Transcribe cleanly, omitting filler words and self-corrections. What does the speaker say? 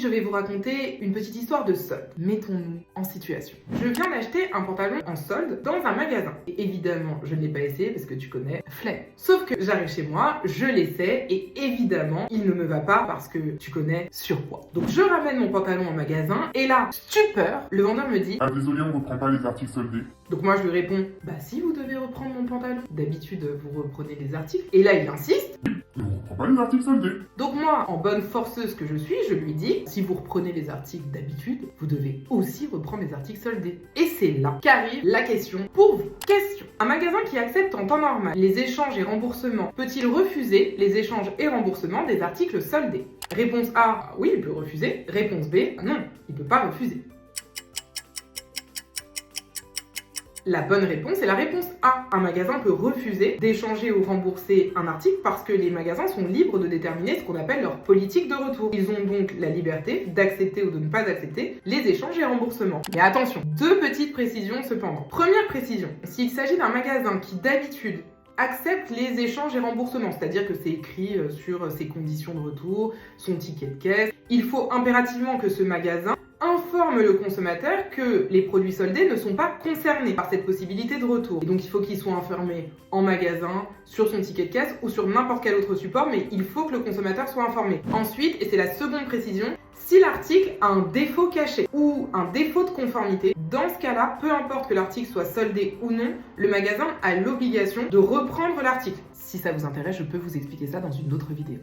je vais vous raconter une petite histoire de solde. Mettons-nous en situation. Je viens d'acheter un pantalon en solde dans un magasin. Et évidemment, je ne l'ai pas essayé parce que tu connais, flemme. Sauf que j'arrive chez moi, je l'essaie et évidemment, il ne me va pas parce que tu connais, surpoids. Donc je ramène mon pantalon en magasin et là, stupeur, le vendeur me dit « Ah désolé, on reprend pas les articles soldés. » Donc moi je lui réponds « Bah si, vous devez reprendre mon pantalon. D'habitude, vous reprenez les articles. » Et là, il insiste. Mais on reprend pas les articles soldés. Donc moi, en bonne forceuse que je suis, je lui dis « Si vous reprenez les articles d'habitude, vous devez aussi reprendre les articles soldés. » Et c'est là qu'arrive la question pour vous. Question. Un magasin qui accepte en temps normal les échanges et remboursements peut-il refuser les échanges et remboursements des articles soldés? Réponse A, oui, il peut refuser. Réponse B, non, il ne peut pas refuser. La bonne réponse est la réponse A. Un magasin peut refuser d'échanger ou rembourser un article parce que les magasins sont libres de déterminer ce qu'on appelle leur politique de retour. Ils ont donc la liberté d'accepter ou de ne pas accepter les échanges et remboursements. Mais attention, deux petites précisions cependant. Première précision, s'il s'agit d'un magasin qui d'habitude accepte les échanges et remboursements, c'est-à-dire que c'est écrit sur ses conditions de retour, son ticket de caisse, il faut impérativement que ce magasin informe le consommateur que les produits soldés ne sont pas concernés par cette possibilité de retour. Et donc il faut qu'il soit informé en magasin, sur son ticket de caisse ou sur n'importe quel autre support, mais il faut que le consommateur soit informé. Ensuite, et c'est la seconde précision, si l'article a un défaut caché ou un défaut de conformité, dans ce cas-là, peu importe que l'article soit soldé ou non, le magasin a l'obligation de reprendre l'article. Si ça vous intéresse, je peux vous expliquer ça dans une autre vidéo.